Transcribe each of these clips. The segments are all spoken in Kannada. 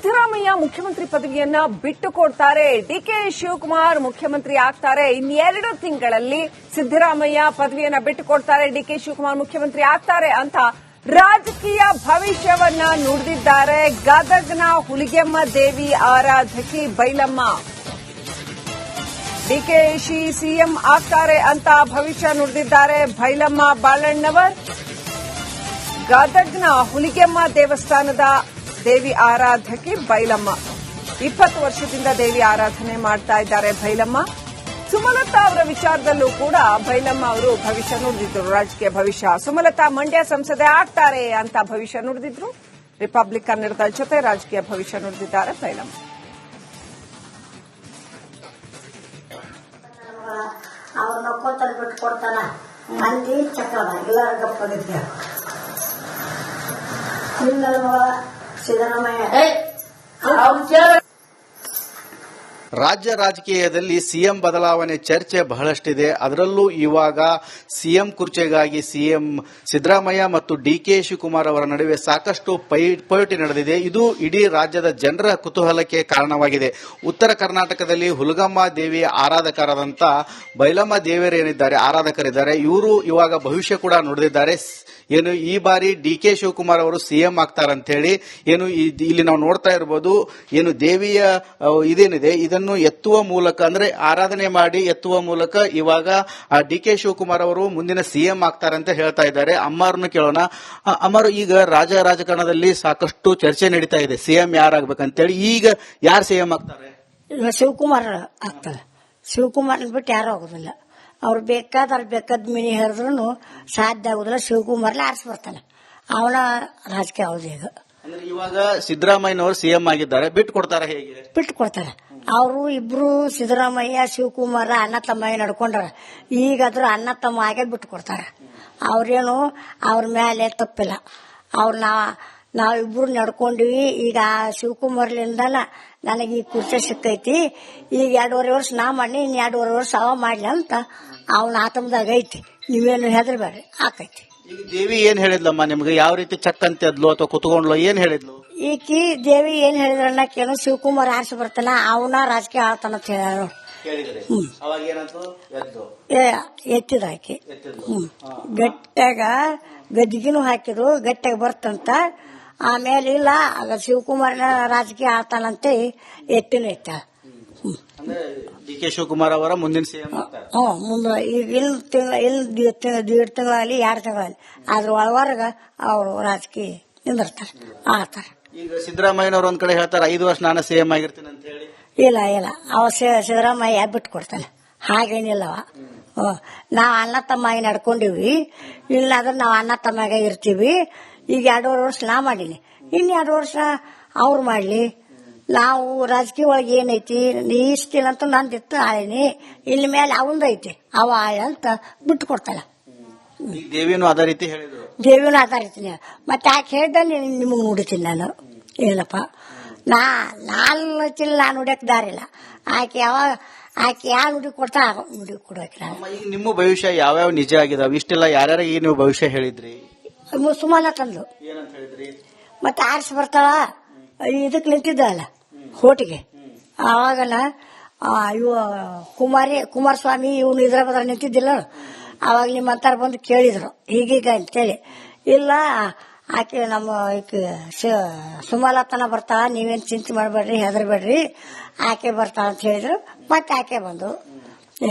ಸಿದ್ದರಾಮಯ್ಯ ಮುಖ್ಯಮಂತ್ರಿ ಪದವಿಯನ್ನ ಬಿಟ್ಟುಕೊಡ್ತಾರೆ, ಡಿಕೆ ಶಿವಕುಮಾರ್ ಮುಖ್ಯಮಂತ್ರಿ ಆಗ್ತಾರೆ. ಇನ್ನೆರಡು ತಿಂಗಳಲ್ಲಿ ಸಿದ್ದರಾಮಯ್ಯ ಪದವಿಯನ್ನ ಬಿಟ್ಟುಕೊಡ್ತಾರೆ, ಡಿಕೆ ಶಿವಕುಮಾರ್ ಮುಖ್ಯಮಂತ್ರಿ ಆಗ್ತಾರೆ ಅಂತ ರಾಜಕೀಯ ಭವಿಷ್ಯವನ್ನ ನುಡಿದಿದ್ದಾರೆ ಗದಗ್ನ ಹುಲಿಗೆಮ್ಮ ದೇವಿ ಆರಾಧಕಿ ಬೈಲಮ್ಮ. ಡಿಕೆಶಿ ಸಿಎಂ ಆಗ್ತಾರೆ ಅಂತ ಭವಿಷ್ಯ ನುಡಿದಿದ್ದಾರೆ ಬೈಲಮ್ಮ ಬಾಳಣ್ಣವರ್. ಗದಗ್ನ ಹುಲಿಗೆಮ್ಮ ದೇವಸ್ಥಾನದ ದೇವಿ ಆರಾಧಕಿ ಬೈಲಮ್ಮ 20 ವರ್ಷದಿಂದ ದೇವಿ ಆರಾಧನೆ ಮಾಡ್ತಾ ಇದ್ದಾರೆ ಬೈಲಮ್ಮ. ಸುಮಲತಾ ಅವರ ವಿಚಾರದಲ್ಲೂ ಕೂಡ ಬೈಲಮ್ಮ ಅವರು ಭವಿಷ್ಯ ನುಡಿದಿದ್ರು, ರಾಜಕೀಯ ಭವಿಷ್ಯ. ಸುಮಲತಾ ಮಂಡ್ಯ ಸಂಸದೆ ಆಗ್ತಾರೆ ಅಂತ ಭವಿಷ್ಯ ನುಡಿದಿದ್ರು. ರಿಪಬ್ಲಿಕ್ ಕನ್ನಡದ ಜೊತೆ ರಾಜಕೀಯ ಭವಿಷ್ಯ ನುಡಿದಿದ್ದಾರೆ ಬೈಲಮ್ಮ. ಅವ್ರು ನಕ್ಕೋತಾರೆ ಬಿಟ್ಟು ಕೊಡ್ತಾನ ಮಂದಿ ಚಕ್ರದ ಎಲ್ಲರ ಗಪ್ಪದಿದ್ದ ಸಿದ್ದರಾಮಯ್ಯ ರಾಜ್ಯ ರಾಜಕೀಯದಲ್ಲಿ ಸಿಎಂ ಬದಲಾವಣೆ ಚರ್ಚೆ ಬಹಳಷ್ಟಿದೆ. ಅದರಲ್ಲೂ ಇವಾಗ ಸಿಎಂ ಕುರ್ಚಿಗಾಗಿ ಸಿಎಂ ಸಿದ್ದರಾಮಯ್ಯ ಮತ್ತು ಡಿಕೆ ಶಿವಕುಮಾರ್ ಅವರ ನಡುವೆ ಸಾಕಷ್ಟು ಪೈಪೋಟಿ ನಡೆದಿದೆ. ಇದು ಇಡೀ ರಾಜ್ಯದ ಜನರ ಕುತೂಹಲಕ್ಕೆ ಕಾರಣವಾಗಿದೆ. ಉತ್ತರ ಕರ್ನಾಟಕದಲ್ಲಿ ಹುಲಿಗೆಮ್ಮ ದೇವಿಯ ಆರಾಧಕರಾದಂಥ ಬೈಲಮ್ಮ ದೇವಿಯರೇನಿದ್ದಾರೆ, ಆರಾಧಕರಿದ್ದಾರೆ, ಇವರು ಇವಾಗ ಭವಿಷ್ಯ ಕೂಡ ನುಡಿದಿದ್ದಾರೆ. ಏನು ಈ ಬಾರಿ ಡಿಕೆ ಶಿವಕುಮಾರ್ ಅವರು ಸಿಎಂ ಆಗ್ತಾರಂತ ಹೇಳಿ ಏನು ಇಲ್ಲಿ ನಾವು ನೋಡ್ತಾ ಇರಬಹುದು. ಏನು ದೇವಿಯ ಇದೇನಿದೆ ಇದನ್ನು ಎತ್ತುವ ಮೂಲಕ, ಅಂದ್ರೆ ಆರಾಧನೆ ಮಾಡಿ ಎತ್ತುವ ಮೂಲಕ ಇವಾಗ ಡಿಕೆ ಶಿವಕುಮಾರ್ ಅವರು ಮುಂದಿನ ಸಿಎಂ ಆಗ್ತಾರಂತ ಹೇಳ್ತಾ ಇದ್ದಾರೆ. ಅಮ್ಮಾರನ್ನು ಕೇಳೋಣ. ಅಮ್ಮಾರು, ಈಗ ರಾಜಕಾರಣದಲ್ಲಿ ಸಾಕಷ್ಟು ಚರ್ಚೆ ನಡೀತಾ ಇದೆ ಸಿಎಂ ಯಾರಾಗಬೇಕಂತೇಳಿ. ಈಗ ಯಾರು ಸಿಎಂ ಆಗ್ತಾರೆ? ಶಿವಕುಮಾರ್ ಆಗ್ತಾರೆ. ಶಿವಕುಮಾರ್ ಬಿಟ್ಟು ಯಾರು ಆಗೋದಿಲ್ಲ. ಅವ್ರು ಬೇಕಾದ ಮಿನಿ ಹರಿದ್ರು ಸಾಧ್ಯ ಆಗುದಿಲ್ಲ. ಶಿವಕುಮಾರ್ಲೆ ಆರಿಸಿ ಬರ್ತಾನೆ, ಅವನ ರಾಜಕೀಯ ಹೌದು. ಈಗ ಅಂದ್ರೆ ಇವಾಗ ಸಿದ್ದರಾಮಯ್ಯನವರು ಸಿಎಂ ಆಗಿದ್ದಾರೆ, ಬಿಟ್ಟು ಕೊಡ್ತಾರೆ. ಹೇಗೆ ಬಿಟ್ಟು ಕೊಡ್ತಾರೆ? ಅವರು ಇಬ್ರು ಸಿದ್ದರಾಮಯ್ಯ ಶಿವಕುಮಾರ ಅಣ್ಣ ತಮ್ಮ ನಡ್ಕೊಂಡಾರ. ಈಗಾದ್ರೂ ಅಣ್ಣ ತಮ್ಮ ಆಗೇ ಬಿಟ್ಟು ಕೊಡ್ತಾರ. ಅವ್ರೇನು ಅವ್ರ ಮೇಲೆ ತಪ್ಪಿಲ್ಲ. ಅವ್ರ ನಾವಿಬ್ರು ನಡ್ಕೊಂಡಿವಿ. ಈಗ ಶಿವಕುಮಾರ್ಲಿಂದನ ನನಗೆ ಈ ಕುರ್ಚಿ ಸಿಕ್ಕೈತಿ. ಈಗ 2.5 ವರ್ಷ ನಾ ಮಾಡಿ, ಇನ್ನು 2.5 ವರ್ಷ ಅವ ಮಾಡ್ಲಿ ಅಂತ ಅವನ ಆತಮದಾಗ ಐತಿ. ನೀವೇನು ಹೆದರ್ಬೇಡ್ರಿ, ಆಕೈತಿ. ಈಗ ದೇವಿ ಏನ್ ಹೇಳಿದ್ಲಮ್ಮ ನಿಮ್ಗೆ? ಯಾವ ರೀತಿ ಚಕ್ ಅಂತಿದ್ಲು ಅಥವಾ ಕುತ್ಕೊಂಡ್ಲು? ಏನ್ ಹೇಳಿದ್ಲು ಈಕಿ ದೇವಿ ಏನ್ ಹೇಳಿದ್ರನ್ನಕೇನು ಶಿವಕುಮಾರ್ ಆರಿಸಿ ಬರ್ತಾನ, ಅವನ ರಾಜಕೀಯ ಆಳ್ತಾನ ಅಂತ ಹೇಳ ಎತ್ತಿದ ಆಕಿ. ಗಟ್ಟಾಗ ಗದ್ದಿಗಿನೂ ಹಾಕಿದ್ರು, ಗಟ್ಟಾಗ ಬರ್ತಂತ. ಆಮೇಲೆ ಇಲ್ಲ ಶಿವಕುಮಾರ್ನ ರಾಜಕೀಯ ಆಳ್ತಾನಂತೆ ಎತ್ತಿನ ಎತ್ತ. ಡಿಕೆ ಶಿವಕುಮಾರ್ ಅವರ ಮುಂದಿನ ಸಿಎಂ ಮುಂದೆ ಈಗ ದೀಡ್ ತಿಂಗಳಲ್ಲಿ 2 ತಿಂಗಳಲ್ಲಿ ಅದ್ರ ಒಳವರ್ಗ ಅವರು ರಾಜಕೀಯ ನಿಂದಿರ್ತಾರೆ, ಆಳ್ತಾರೆ. ಈಗ ಸಿದ್ದರಾಮಯ್ಯನವರು ಒಂದ್ ಕಡೆ ಹೇಳ್ತಾರೆ 5 ವರ್ಷ ನಾನು ಸಿಎಂ ಆಗಿರ್ತೀನಿ ಅಂತ ಹೇಳಿ. ಇಲ್ಲ ಅವ ಸಿದ್ದರಾಮಯ್ಯ ಬಿಟ್ಟು ಕೊಡ್ತಾನೆ. ಹಾಗೇನಿಲ್ಲವ. ನಾವ್ ಅಣ್ಣ ತಮ್ಮಾಗಿ ನಡ್ಕೊಂಡಿವಿ. ಇಲ್ಲಾಂದ್ರೆ ನಾವ್ ಅಣ್ಣ ತಮ್ಮಾಗ ಇರ್ತೀವಿ. ಈಗ 2.5 ವರ್ಷ ನಾ ಮಾಡೀನಿ, ಇನ್ನು 2 ವರ್ಷ ಅವ್ರು ಮಾಡ್ಲಿ. ನಾವು ರಾಜಕೀಯ ಒಳಗೆ ಏನೈತಿ, ಇಷ್ಟಿಲ್ಲಂತೂ ನಂದಿತ್ತು ಆಳಿನಿ, ಇಲ್ಲಿ ಮೇಲೆ ಅವಂದೈತಿ, ಅವ ಆಳ ಅಂತ ಬಿಟ್ಟು ಕೊಡ್ತಾಳೆ. ದೇವಿನೂ ಅದೇ ರೀತಿ ಹೇಳಿದ್ರು. ದೇವಿನೂ ಆಧಾರಿತೀನಿ. ಮತ್ತೆ ಆಕೆ ಹೇಳ್ದಲ್ಲಿ ನಿಮಗ್ ನುಡಿತೀನಿ ನಾನು. ಏನಪ್ಪ ನಾನು ನುಡಿಯಕ್ ದಾರಿಲ್ಲ. ಆಕೆ ಯಾವ ನುಡಿ ಕೊಡ್ತಾ ನುಡಿ ಕೊಡೋಕೆ. ಈಗ ನಿಮ್ಮ ಭವಿಷ್ಯ ಯಾವ್ಯಾವ ನಿಜ ಆಗಿದಾವ? ಇಷ್ಟೆಲ್ಲ ಯಾರ್ಯಾರಿಗೆ ನೀವು ಭವಿಷ್ಯ ಹೇಳಿದ್ರಿ? ಸುಮಾನ ತಂದು ಏನಂತ ಹೇಳಿದ್ರಿ? ಮತ್ತೆ ಆರಿಸಿ ಬರ್ತಾಳ ಇದಕ್ ನಿಂತಿದ್ದಲ್ಲ ಹೋಟಿಗೆ. ಆವಾಗನ ಇವ ಕುಮಾರಸ್ವಾಮಿ ಇವನು ಇದ್ರ ಬದ್ರ ನಿಂತಿದ್ದಿಲ್ಲ. ಅವಾಗ ನಿಮ್ಮಂತಾರ ಬಂದು ಕೇಳಿದ್ರು ಹೀಗೀಗ ಅಂತೇಳಿ. ಇಲ್ಲ ಆಕೆ ನಮ್ಮ ಸುಮಲತನ ಬರ್ತಾಳ, ನೀವೇನ್ ಚಿಂತೆ ಮಾಡಬೇಡ್ರಿ, ಹೆದರ್ಬೇಡ್ರಿ, ಆಕೆ ಬರ್ತಾಳ ಅಂತ ಹೇಳಿದ್ರು. ಮತ್ತೆ ಆಕೆ ಬಂದು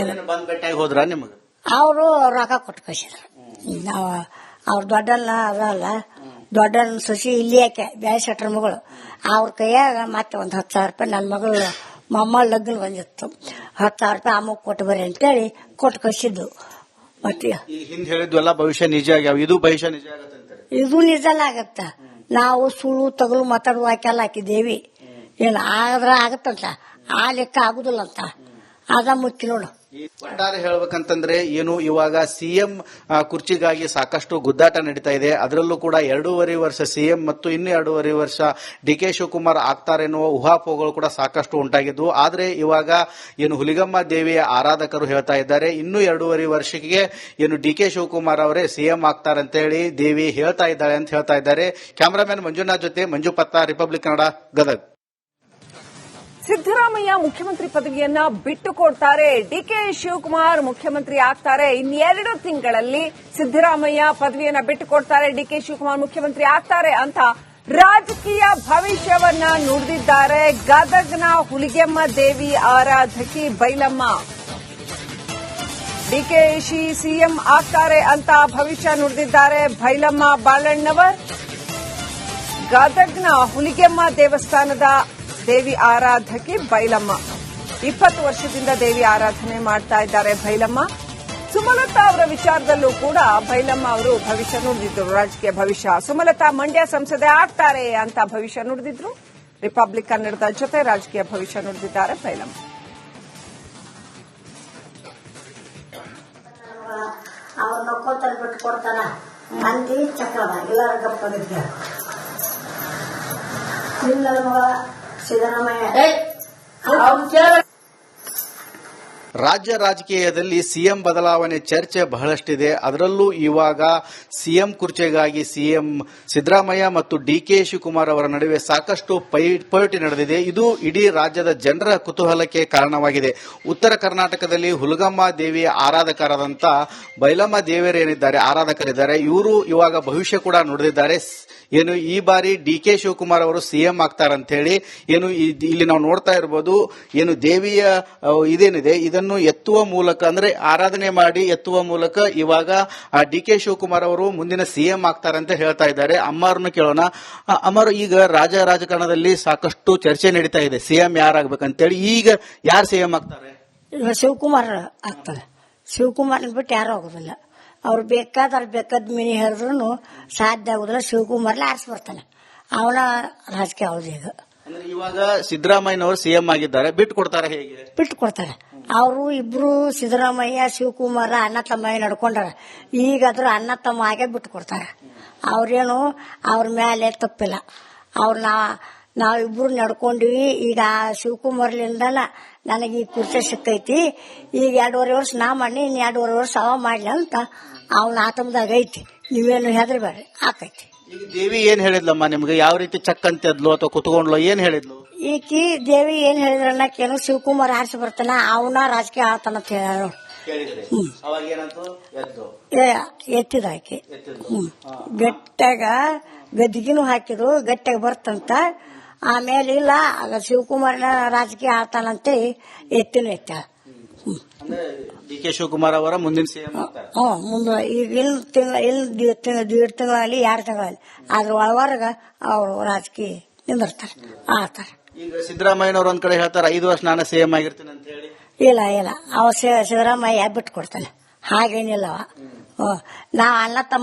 ಹೋದ್ರ ನಿಮಗೆ ಅವರು ರೊಕ್ಕ ಕೊಟ್ಟು ಕಳಿಸಿದ್ರು. ಅವ್ರ ದೊಡ್ಡನ್ನ ಅದಲ್ಲ, ದೊಡ್ಡನ ಸೊಸಿ ಇಲ್ಲಿ ಯಾಕೆ ಬ್ಯಾಳೆ ಶೆಟ್ರ ಮಗಳು, ಅವ್ರ ಕೈಯಾಗ ಮತ್ತೆ ಒಂದು 10,000 ರೂಪಾಯಿ ನನ್ನ ಮಗಳು ಮೊಮ್ಮಳ ಲಗ್ನ ಬಂದಿತ್ತು. 10,000 ರೂಪಾಯಿ ಅಮ್ಮ ಕೊಟ್ಟು ಬರ್ರಿ ಅಂತೇಳಿ ಕೊಟ್ಟು ಕಳಿಸಿದ್ದು. ಮತ್ತೆ ಹಿಂದೆ ಹೇಳಿದ್ವಲ್ಲ ಭವಿಷ್ಯ ನಿಜ ಆಗ್ಯಾವ, ಇದು ಭವಿಷ್ಯ ನಿಜ ಆಗತ್ತೆ? ಇದು ನಿಜಲ್ಲ ಆಗತ್ತ. ನಾವು ಸುಳ್ಳು ತಗಲು ಮಾತಾಡುವ ಆಕೆಲ್ಲ ಹಾಕಿದ್ದೇವಿ. ಏನು ಆದ್ರ ಆಗತ್ತಂತ, ಆ ಲೆಕ್ಕ ಆಗುದಿಲ್ಲ ಅಂತ ಅದ ಮುಖ್ಯ ನೋಡು. ಒಟ್ಟಾರೆ ಹೇಳ್ಬೇಕಂತಂದ್ರೆ ಏನು ಇವಾಗ ಸಿಎಂ ಕುರ್ಚಿಗಾಗಿ ಸಾಕಷ್ಟು ಗುದ್ದಾಟ ನಡೀತಾ ಇದೆ. ಅದರಲ್ಲೂ ಕೂಡ 2.5 ವರ್ಷ ಸಿಎಂ ಮತ್ತು ಇನ್ನು 2.5 ವರ್ಷ ಡಿಕೆ ಶಿವಕುಮಾರ್ ಆಗ್ತಾರೆ ಎನ್ನುವ ಊಹಾಪೋಹಗಳು ಕೂಡ ಸಾಕಷ್ಟು ಉಂಟಾಗಿದ್ವು. ಆದ್ರೆ ಇವಾಗ ಏನು ಹುಲಿಗೆಮ್ಮ ದೇವಿಯ ಆರಾಧಕರು ಹೇಳ್ತಾ ಇದ್ದಾರೆ, ಇನ್ನು 2.5 ವರ್ಷಕ್ಕೆ ಏನು ಡಿಕೆ ಶಿವಕುಮಾರ್ ಅವರೇ ಸಿಎಂ ಆಗ್ತಾರೆ ಅಂತ ಹೇಳಿ ದೇವಿ ಹೇಳ್ತಾ ಇದ್ದಾಳೆ ಅಂತ ಹೇಳ್ತಾ ಇದ್ದಾರೆ. ಕ್ಯಾಮರಾಮನ್ ಮಂಜುನಾಥ್ ಜೊತೆ ಮಂಜು ಪತ್ತ, ರಿಪಬ್ಲಿಕ್ ಕನ್ನಡ, ಗದಗ್. ಸಿದ್ದರಾಮಯ್ಯ ಮುಖ್ಯಮಂತ್ರಿ ಪದವಿಯನ್ನ ಬಿಟ್ಟು ಕೊಡ್ತಾರೆ, ಡಿಕೆ ಶಿವಕುಮಾರ್ ಮುಖ್ಯಮಂತ್ರಿ ಆಗ್ತಾರೆ. ಇನ್ನೆರಡು ತಿಂಗಳಲ್ಲಿ ಸಿದ್ದರಾಮಯ್ಯ ಪದವಿಯನ್ನ ಬಿಟ್ಟು ಕೊಡ್ತಾರೆ, ಡಿಕೆ ಶಿವಕುಮಾರ್ ಮುಖ್ಯಮಂತ್ರಿ ಆಗ್ತಾರೆ ಅಂತ ರಾಜಕೀಯ ಭವಿಷ್ಯವನ್ನ ನುಡಿದಿದ್ದಾರೆ ಗದಗ್ನ ಹುಲಿಗೆಮ್ಮ ದೇವಿ ಆರಾಧಕಿ ಬೈಲಮ್ಮ. ಡಿಕೆಶಿ ಸಿಎಂ ಆಗ್ತಾರೆ ಅಂತ ಭವಿಷ್ಯ ನುಡಿದಿದ್ದಾರೆ ಬೈಲಮ್ಮ ಬಾಳಣ್ಣವರ್. ಗದಗ್ನ ಹುಲಿಗೆಮ್ಮ ದೇವಸ್ಥಾನದ ದೇವಿ ಆರಾಧಕಿ ಬೈಲಮ್ಮ. 20 ವರ್ಷದಿಂದ ದೇವಿ ಆರಾಧನೆ ಮಾಡ್ತಾ ಇದ್ದಾರೆ ಬೈಲಮ್ಮ. ಸುಮಲತಾ ಅವರ ವಿಚಾರದಲ್ಲೂ ಕೂಡ ಬೈಲಮ್ಮ ಅವರು ಭವಿಷ್ಯ ನುಡಿದಿದ್ರು, ರಾಜಕೀಯ ಭವಿಷ್ಯ. ಸುಮಲತಾ ಮಂಡ್ಯ ಸಂಸದೆ ಆಗ್ತಾರೆ ಅಂತ ಭವಿಷ್ಯ ನುಡಿದಿದ್ರು. ರಿಪಬ್ಲಿಕ್ ಕನ್ನಡದ ಜೊತೆ ರಾಜಕೀಯ ಭವಿಷ್ಯ ನುಡಿದಿದ್ದಾರೆ ಬೈಲಮ್ಮ. ಅವ್ರು ನಕ್ಕೋತಾರೆ ಬಿಟ್ಟು ಕೊಡ್ತಾರ ಮಂದಿ ಚಕ್ರದ ಎಲ್ಲರ ಗಪ್ಪದಿದ್ದ ನಿನ್ನ ಮಗ ಸಿದ್ದರಾಮಯ್ಯ ರಾಜ್ಯ ರಾಜಕೀಯದಲ್ಲಿ ಸಿಎಂ ಬದಲಾವಣೆ ಚರ್ಚೆ ಬಹಳಷ್ಟಿದೆ. ಅದರಲ್ಲೂ ಇವಾಗ ಸಿಎಂ ಕುರ್ಚಿಗಾಗಿ ಸಿಎಂ ಸಿದ್ದರಾಮಯ್ಯ ಮತ್ತು ಡಿಕೆ ಶಿವಕುಮಾರ್ ಅವರ ನಡುವೆ ಸಾಕಷ್ಟು ಪೈಪೋಟಿ ನಡೆದಿದೆ. ಇದು ಇಡೀ ರಾಜ್ಯದ ಜನರ ಕುತೂಹಲಕ್ಕೆ ಕಾರಣವಾಗಿದೆ. ಉತ್ತರ ಕರ್ನಾಟಕದಲ್ಲಿ ಹುಲಿಗೆಮ್ಮ ದೇವಿಯ ಆರಾಧಕರಾದಂಥ ಬೈಲಮ್ಮ ದೇವಿಯರೇನಿದ್ದಾರೆ, ಆರಾಧಕರಿದ್ದಾರೆ, ಇವರು ಇವಾಗ ಭವಿಷ್ಯ ಕೂಡ ನುಡಿದಿದ್ದಾರೆ. ಏನು ಈ ಬಾರಿ ಡಿಕೆ ಶಿವಕುಮಾರ್ ಅವರು ಸಿಎಂ ಆಗ್ತಾರಂತ ಹೇಳಿ ಏನು ಇಲ್ಲಿ ನಾವು ನೋಡ್ತಾ ಇರಬಹುದು. ಏನು ದೇವಿಯ ಇದೇನಿದೆ ಇದನ್ನು ಎತ್ತುವ ಮೂಲಕ, ಅಂದ್ರೆ ಆರಾಧನೆ ಮಾಡಿ ಎತ್ತುವ ಮೂಲಕ ಇವಾಗ ಡಿಕೆ ಶಿವಕುಮಾರ್ ಅವರು ಮುಂದಿನ ಸಿಎಂ ಆಗ್ತಾರಂತ ಹೇಳ್ತಾ ಇದ್ದಾರೆ. ಅಮ್ಮಾರನ್ನು ಕೇಳೋಣ. ಅಮ್ಮಾರು, ಈಗ ರಾಜಕಾರಣದಲ್ಲಿ ಸಾಕಷ್ಟು ಚರ್ಚೆ ನಡೀತಾ ಇದೆ ಸಿಎಂ ಯಾರಾಗಬೇಕಂತೇಳಿ. ಈಗ ಯಾರು ಸಿಎಂ ಆಗ್ತಾರೆ? ಶಿವಕುಮಾರ್ ಆಗ್ತಾರೆ. ಶಿವಕುಮಾರ್ ಬಿಟ್ಟು ಯಾರು ಆಗೋದಿಲ್ಲ. ಅವ್ರು ಬೇಕಾದ ಮಿನಿ ಹೇಳಿದ್ರು ಸಾಧ್ಯ ಆಗುದಿಲ್ಲ. ಶಿವಕುಮಾರ್ಲೆ ಆರಿಸಿ ಬರ್ತಾನೆ, ಅವನ ರಾಜಕೀಯ ಹೌದು. ಈಗ ಇವಾಗ ಸಿದ್ದರಾಮಯ್ಯನವರು ಸಿಎಂ ಆಗಿದ್ದಾರೆ, ಬಿಟ್ಟು ಕೊಡ್ತಾರೆ. ಹೇಗೆ ಬಿಟ್ಟು ಕೊಡ್ತಾರೆ? ಅವರು ಇಬ್ರು ಸಿದ್ದರಾಮಯ್ಯ ಶಿವಕುಮಾರ ಅಣ್ಣ ತಮ್ಮ ನಡ್ಕೊಂಡಾರ. ಈಗಾದ್ರೂ ಅಣ್ಣ ತಮ್ಮ ಆಗೇ ಬಿಟ್ಟು ಕೊಡ್ತಾರೆ. ಅವ್ರೇನು ಅವ್ರ ಮೇಲೆ ತಪ್ಪಿಲ್ಲ. ನಾವಿಬ್ರು ನಡ್ಕೊಂಡಿವಿ. ಈಗ ಶಿವಕುಮಾರ್ಲಿಂದನ ನನಗೆ ಈ ಕುರ್ಚಿ ಸಿಕ್ಕೈತಿ. ಈಗ 2.5 ವರ್ಷ ನಾ ಮಾಡಿ, ಇನ್ನು 2.5 ವರ್ಷ ಅವ ಮಾಡ್ಲಿ ಅಂತ ಅವನ ಆತಮದಾಗ ಐತಿ. ನೀವೇನು ಹೆದರ್ಬೇಡ್ರಿ, ಆಕೈತಿ. ಈಗ ದೇವಿ ಏನ್ ಹೇಳಿದ್ಲಮ್ಮ ನಿಮ್ಗೆ? ಯಾವ ರೀತಿ ಚಕ್ ಅಂತಿದ್ಲು ಅಥವಾ ಕುತ್ಕೊಂಡ್ಲು? ಏನ್ ಹೇಳಿದ್ಲು ಈಕಿ ದೇವಿ ಏನ್ ಹೇಳಿದ್ರನ್ನಕೇನು ಶಿವಕುಮಾರ್ ಆರಿಸಿ ಬರ್ತಾನ, ಅವನ ರಾಜಕೀಯ ಆತನ ಅಂತ ಹೇಳ ಎತ್ತಿದ ಆಕಿ. ಗಟ್ಟಾಗ ಗದ್ದಿಗಿನೂ ಹಾಕಿದ್ರು, ಗಟ್ಟಾಗ ಬರ್ತಂತ. ಆಮೇಲೆ ಇಲ್ಲ ಶಿವಕುಮಾರ್ನ ರಾಜಕೀಯ ಆತಾನಂತೆ ಎತ್ತಿನ ಎತ್ತ. ಡಿಕೆ ಶಿವಕುಮಾರ್ ಅವರ ಮುಂದಿನ ಸಿಎಂ ಮುಂದೆ ಈಗ ದೀಡ್ ತಿಂಗಳಲ್ಲಿ 2 ತಿಂಗಳಲ್ಲಿ ಅದ್ರ ಒಳವರೆಗ ಅವರು ರಾಜಕೀಯ ನಿಂದಿರ್ತಾರೆ, ಆಡ್ತಾರೆ. ಈಗ ಸಿದ್ದರಾಮಯ್ಯನವ್ರು ಒಂದ್ ಕಡೆ ಹೇಳ್ತಾರೆ 5 ವರ್ಷ ನಾನು ಸಿಎಂ ಆಗಿರ್ತೀನಿ ಅಂತ ಹೇಳಿ. ಇಲ್ಲ ಅವ ಸಿದ್ದರಾಮಯ್ಯ ಬಿಟ್ಟು ಕೊಡ್ತಾನೆ, ಹಾಗೇನಿಲ್ಲವ. ನಾ ಅಣ್ಣ ತಮ್ಮ